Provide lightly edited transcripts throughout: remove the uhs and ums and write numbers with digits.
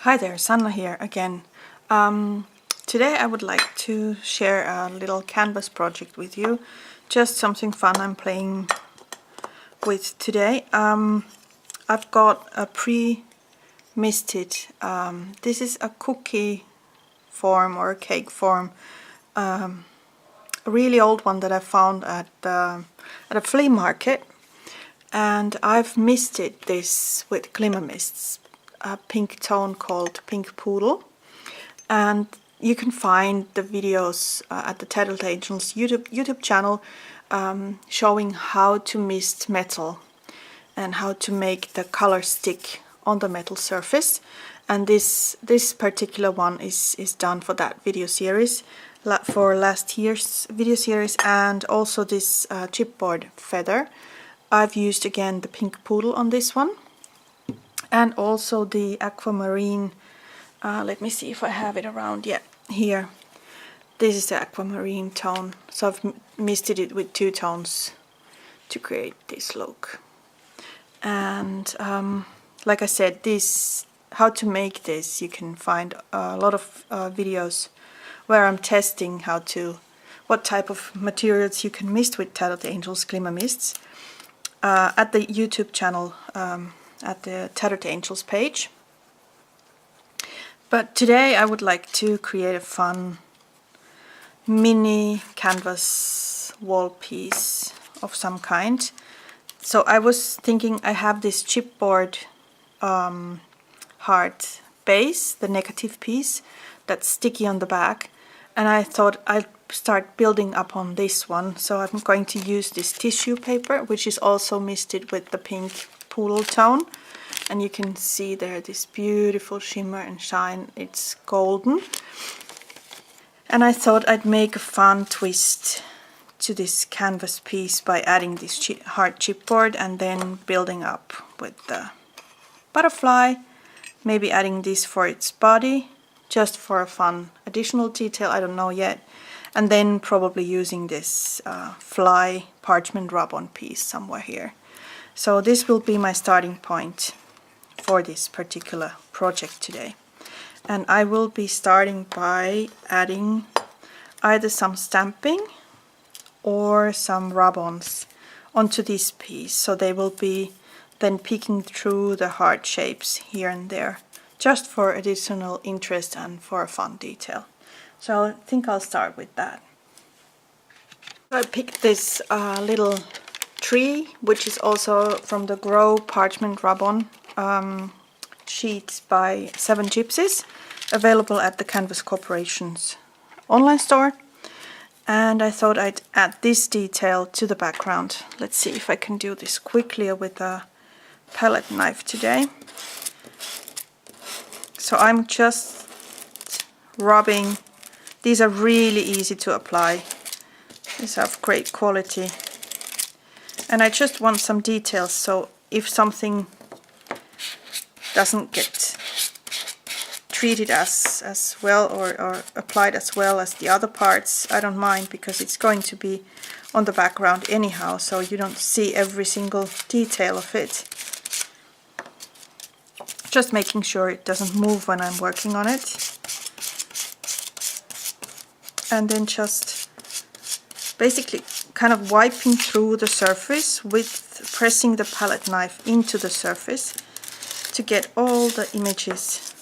Hi there, Sanna here again. Today I would like to share a little canvas project with you. Just something fun I'm playing with today. I've got a pre-misted, this is a cookie form or a cake form, a really old one that I found at a flea market. And I've misted this with Glimmer Mists, a pink tone called Pink Poodle. And you can find the videos at the Tattered Angels YouTube channel showing how to mist metal and how to make the color stick on the metal surface. And this particular one is done for that video series, for last year's video series, and also this chipboard feather. I've used again the Pink Poodle on this one, and also the aquamarine. Let me see if I have it around. Yeah, here. This is the aquamarine tone. So I've misted it with 2 tones to create this look. And like I said, how to make this, you can find a lot of videos where I'm testing what type of materials you can mist with Tattered Angels Glimmer Mists at the YouTube channel, at the Tattered Angels page. But today I would like to create a fun mini canvas wall piece of some kind. So I was thinking, I have this chipboard heart base, the negative piece that's sticky on the back, and I thought I'd start building up on this one. So I'm going to use this tissue paper, which is also misted with the Pink Poodle tone, and you can see there this beautiful shimmer and shine. It's golden, and I thought I'd make a fun twist to this canvas piece by adding this heart chipboard and then building up with the butterfly, maybe adding this for its body just for a fun additional detail, I don't know yet, and then probably using this fly parchment rub-on piece somewhere here. So this will be my starting point for this particular project today, and I will be starting by adding either some stamping or some rub-ons onto this piece, so they will be then peeking through the heart shapes here and there, just for additional interest and for a fun detail. So I think I'll start with that. I picked this little tree, which is also from the Grow Parchment Rub-on sheet by 7 Gypsies, available at the Canvas Corporation's online store. And I thought I'd add this detail to the background. Let's see if I can do this quickly with a palette knife today. So I'm just rubbing. These are really easy to apply. These are of great quality. And I just want some details, so if something doesn't get treated as well or applied as well as the other parts, I don't mind, because it's going to be on the background anyhow, so you don't see every single detail of it. Just making sure it doesn't move when I'm working on it. And then just basically kind of wiping through the surface with pressing the palette knife into the surface to get all the images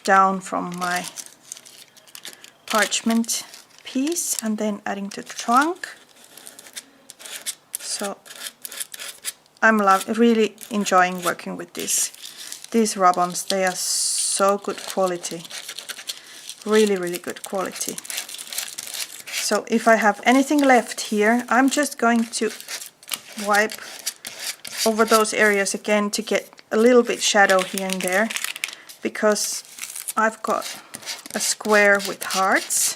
down from my parchment piece, and then adding the trunk. So I'm really enjoying working with these rub-ons. They are so good quality, really good quality. So if I have anything left here, I'm just going to wipe over those areas again to get a little bit shadow here and there, because I've got a square with hearts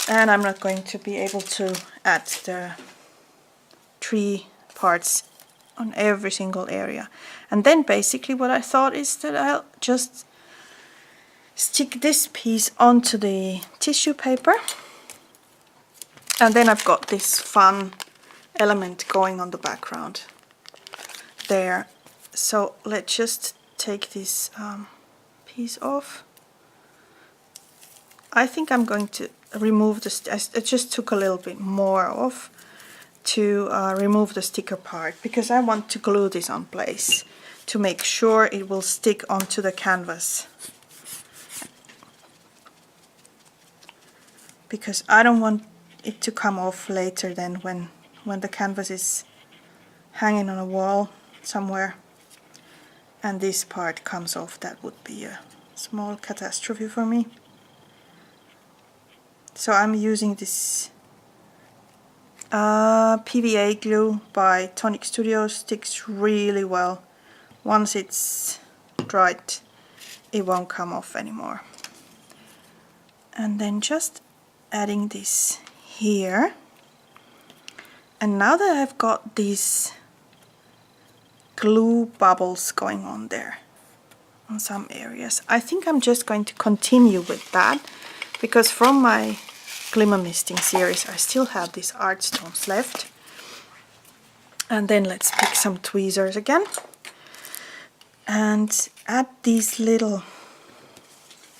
and I'm not going to be able to add the tree parts on every single area. And then basically what I thought is that I'll just stick this piece onto the tissue paper, and then I've got this fun element going on the background there. So let's just take this piece off. I think I'm going to remove this. I just took a little bit more off to remove the sticker part, because I want to glue this on place to make sure it will stick onto the canvas, because I don't want it to come off later than when the canvas is hanging on a wall somewhere and this part comes off. That would be a small catastrophe for me. So I'm using this PVA glue by Tonic Studios. Sticks really well. Once it's dried, it won't come off anymore. And then just adding this here. And now that I've got these glue bubbles going on there on some areas, I think I'm just going to continue with that, because from my Glimmer Misting series I still have these art stones left. And then let's pick some tweezers again and add these little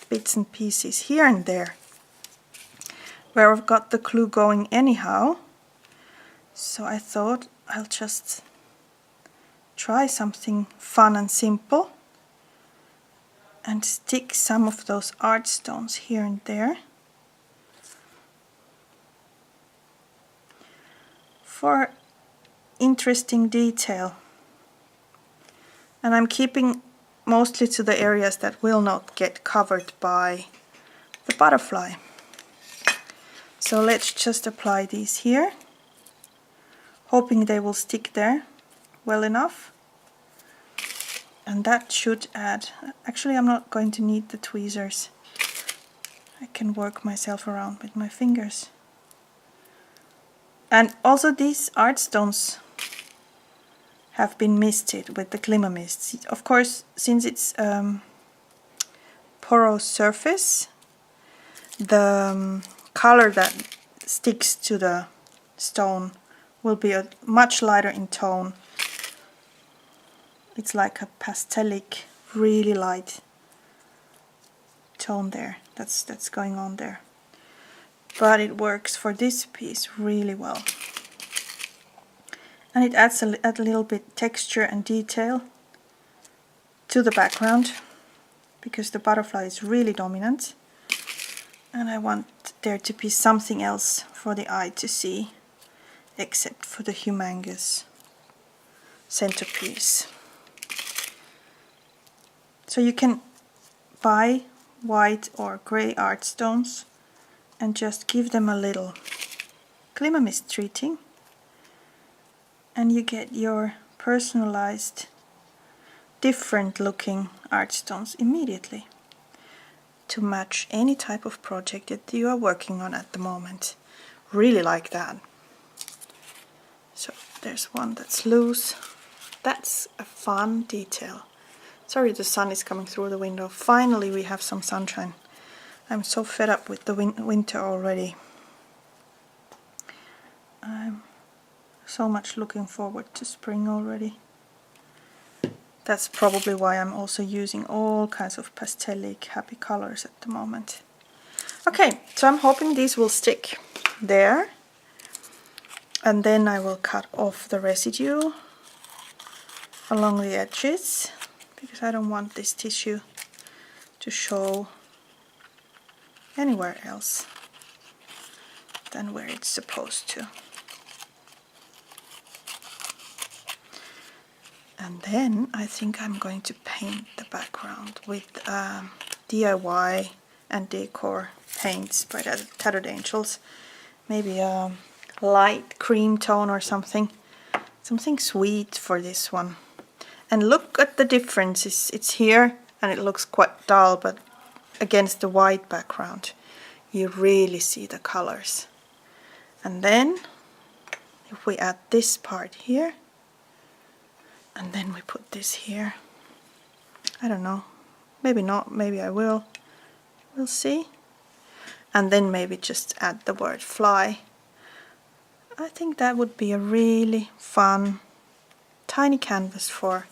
bits and pieces here and there where I've got the glue going anyhow. So I thought I'll just try something fun and simple and stick some of those art stones here and there for interesting detail. And I'm keeping mostly to the areas that will not get covered by the butterfly. So let's just apply these here, hoping they will stick there well enough. And that should add, actually I'm not going to need the tweezers. I can work myself around with my fingers. And also these art stones have been misted with the Glimmer Mists. Of course, since it's porous surface, the color that sticks to the stone will be a much lighter in tone. It's like a pastelic, really light tone there. That's going on there. But it works for this piece really well. And it adds a little bit texture and detail to the background, because the butterfly is really dominant. And I want there to be something else for the eye to see, except for the humongous centerpiece. So you can buy white or grey art stones and just give them a little Glimmer Mist treating, and you get your personalized, different looking art stones immediately to match any type of project that you are working on at the moment. Really like that. So there's one that's loose. That's a fun detail. Sorry, the sun is coming through the window. Finally we have some sunshine. I'm so fed up with the winter already. I'm so much looking forward to spring already. That's probably why I'm also using all kinds of pastelic happy colors at the moment. Okay, so I'm hoping these will stick there. And then I will cut off the residue along the edges, because I don't want this tissue to show anywhere else than where it's supposed to. And then I think I'm going to paint the background with DIY and Decor paints by Tattered Angels. Maybe a light cream tone or something. Something sweet for this one. And look at the difference. It's here and it looks quite dull, but against the white background you really see the colors. And then if we add this part here, and then we put this here, I don't know, maybe not, maybe I will, we'll see. And then maybe just add the word fly. I think that would be a really fun tiny canvas for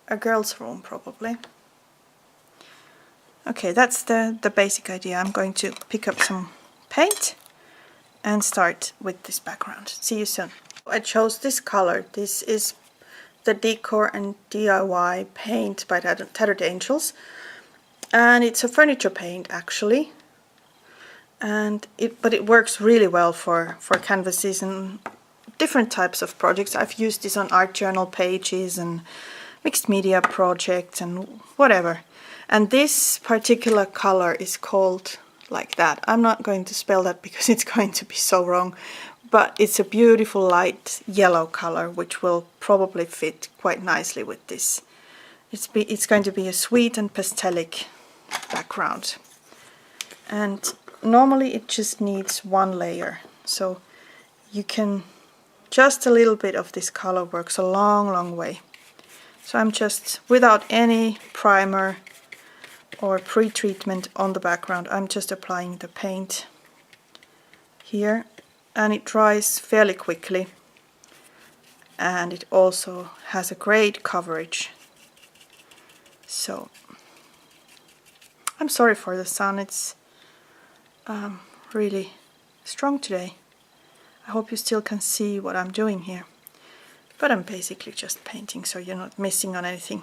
a girl's room probably. Okay, that's the basic idea. I'm going to pick up some paint and start with this background. See you soon. I chose this color. This is the Decor and DIY paint by Tattered Angels, and it's a furniture paint actually, but it works really well for canvases and different types of projects. I've used this on art journal pages and mixed media projects and whatever. And this particular color is called like that. I'm not going to spell that because it's going to be so wrong, but it's a beautiful light yellow color which will probably fit quite nicely with this. It's going to be a sweet and pastelic background, and normally it just needs one layer, so you can just a little bit of this color works a long way. So I'm just, without any primer or pre-treatment on the background, I'm just applying the paint here, and it dries fairly quickly, and it also has a great coverage. So I'm sorry for the sun, it's really strong today. I hope you still can see what I'm doing here, but I'm basically just painting so you're not missing on anything.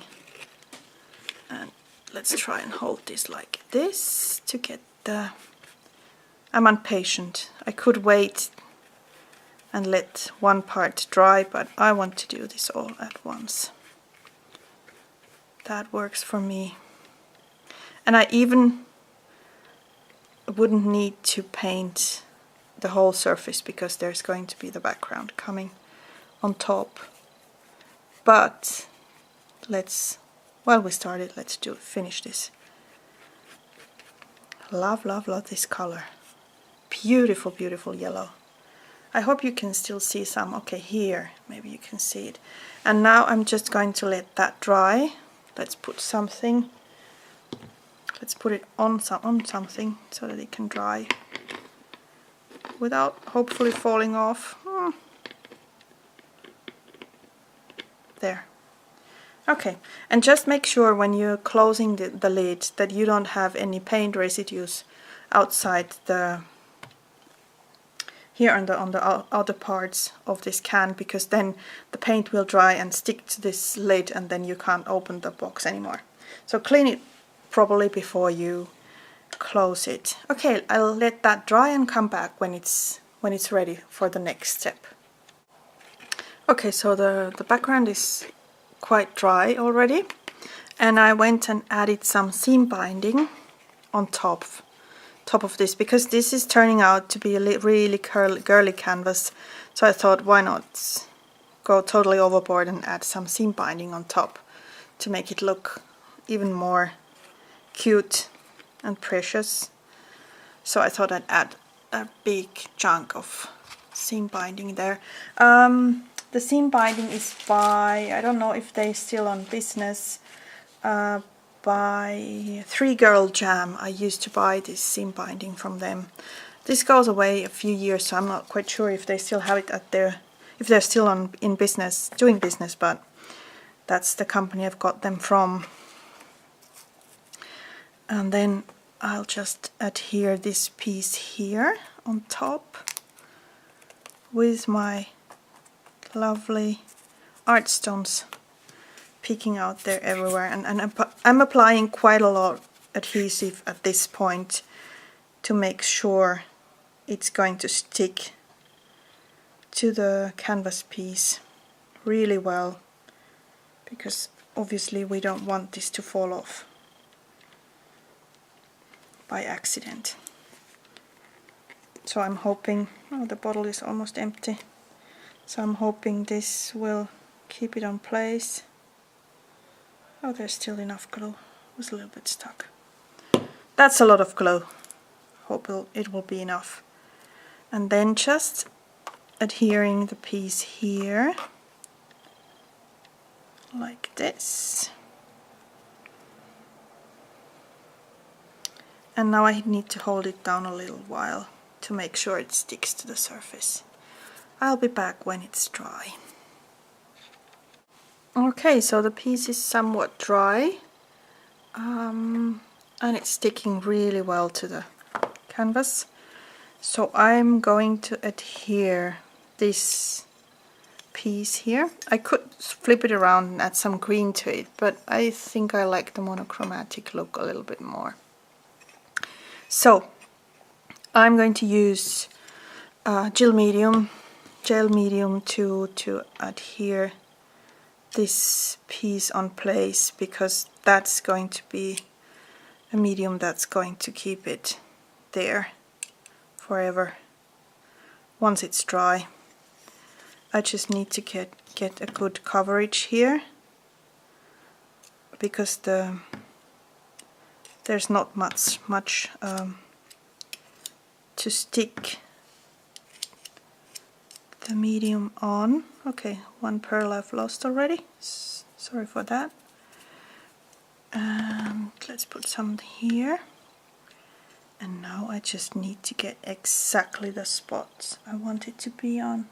And let's try and hold this like this to get the... I'm impatient. I could wait and let one part dry, but I want to do this all at once. That works for me. And I even wouldn't need to paint the whole surface because there's going to be the background coming on top. But while we started, let's finish this. Love this color. Beautiful, beautiful yellow. I hope you can still see some. Okay, here, maybe you can see it. And now I'm just going to let that dry. Let's put something. Let's put it on something so that it can dry without hopefully falling off. There. Okay, and just make sure when you're closing the lid that you don't have any paint residues outside here on the outer parts of this can, because then the paint will dry and stick to this lid and then you can't open the box anymore. So clean it properly before you close it. Okay, I'll let that dry and come back when it's ready for the next step. Okay, so the background is quite dry already, and I went and added some seam binding on top of this, because this is turning out to be a really girly canvas. So I thought, why not go totally overboard and add some seam binding on top to make it look even more cute and precious. So I thought I'd add a big chunk of seam binding there. The seam binding is by, I don't know if they're still on business, by 3 Girl Jam. I used to buy this seam binding from them. This goes away a few years, so I'm not quite sure if they still have it at if they're still in business, doing business, but that's the company I've got them from. And then I'll just adhere this piece here on top with my lovely art stones peeking out there everywhere, and I'm applying quite a lot adhesive at this point to make sure it's going to stick to the canvas piece really well, because obviously we don't want this to fall off by accident. So I'm hoping, oh, the bottle is almost empty, so I'm hoping this will keep it on place. Oh, there's still enough glue. It was a little bit stuck. That's a lot of glue. Hope it will be enough. And then just adhering the piece here like this. And now I need to hold it down a little while to make sure it sticks to the surface. I'll be back when it's dry. Okay, so the piece is somewhat dry, and it's sticking really well to the canvas. So I'm going to adhere this piece here. I could flip it around and add some green to it, but I think I like the monochromatic look a little bit more. So I'm going to use gel medium to adhere this piece on place, because that's going to be a medium that's going to keep it there forever once it's dry. I just need to get a good coverage here, because there's not much to stick the medium on. Okay, one pearl I've lost already. Sorry for that. And let's put some here. And now I just need to get exactly the spots I want it to be on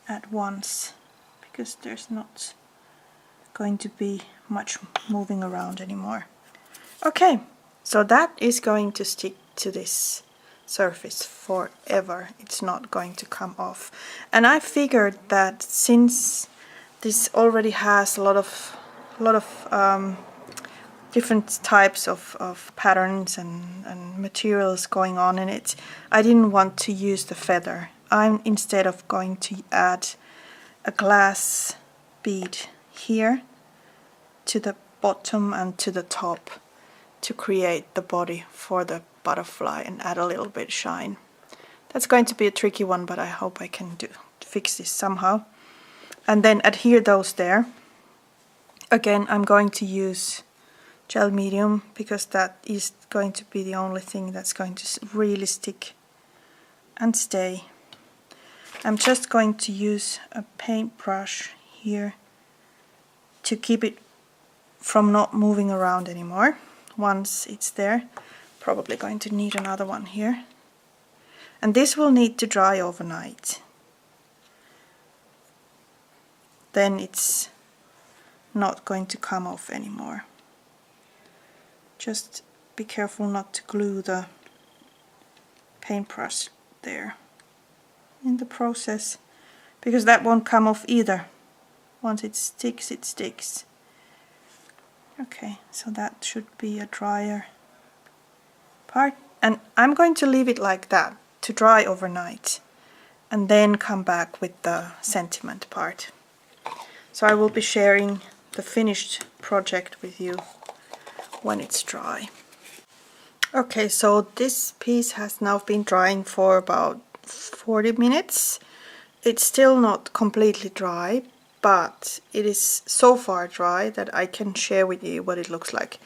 at once, because there's not going to be much moving around anymore. Okay, so that is going to stick to this surface forever. It's not going to come off. And I figured that since this already has a lot of different types of patterns and materials going on in it, I didn't want to use the feather. I'm instead of going to add a glass bead here to the bottom and to the top to create the body for the butterfly and add a little bit shine. That's going to be a tricky one, but I hope I can fix this somehow. And then adhere those there. Again, I'm going to use gel medium, because that is going to be the only thing that's going to really stick and stay. I'm just going to use a paintbrush here to keep it from not moving around anymore. Once it's there, probably going to need another one here. And this will need to dry overnight. Then it's not going to come off anymore. Just be careful not to glue the paintbrush there in the process, because that won't come off either. Once it sticks, it sticks. Okay, so that should be a drier part, and I'm going to leave it like that to dry overnight and then come back with the sentiment part. So I will be sharing the finished project with you when it's dry. Okay, so this piece has now been drying for about 40 minutes. It's still not completely dry, but it is so far dry that I can share with you what it looks like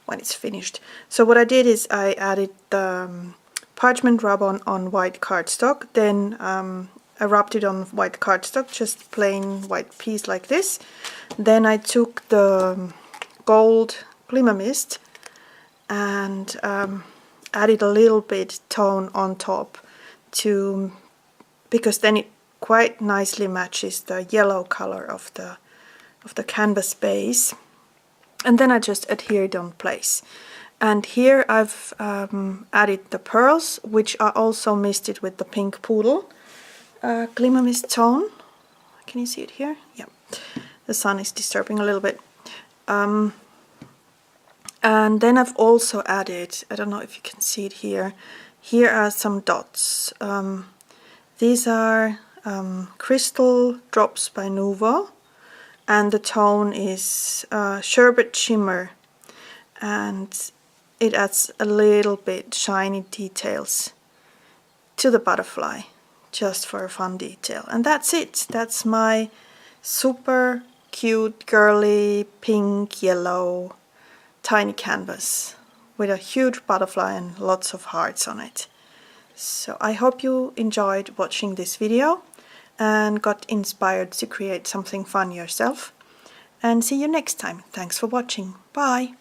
when it's finished. So what I did is I added the parchment rub-on on white cardstock, then I rubbed it on white cardstock, just plain white piece like this. Then I took the gold glimmer mist and added a little bit tone on top, because then it quite nicely matches the yellow color of the canvas base. And then I just adhered on place. And here I've added the pearls, which are also misted with the pink poodle glimmer mist tone. Can you see it here? Yeah, the sun is disturbing a little bit. And then I've also added, I don't know if you can see it here, here are some dots. These are Crystal Drops by Nuvo, and the tone is Sherbet Shimmer, and it adds a little bit shiny details to the butterfly, just for a fun detail. And that's it. That's my super cute, girly, pink, yellow, tiny canvas with a huge butterfly and lots of hearts on it. So I hope you enjoyed watching this video and got inspired to create something fun yourself. And see you next time. Thanks for watching. Bye!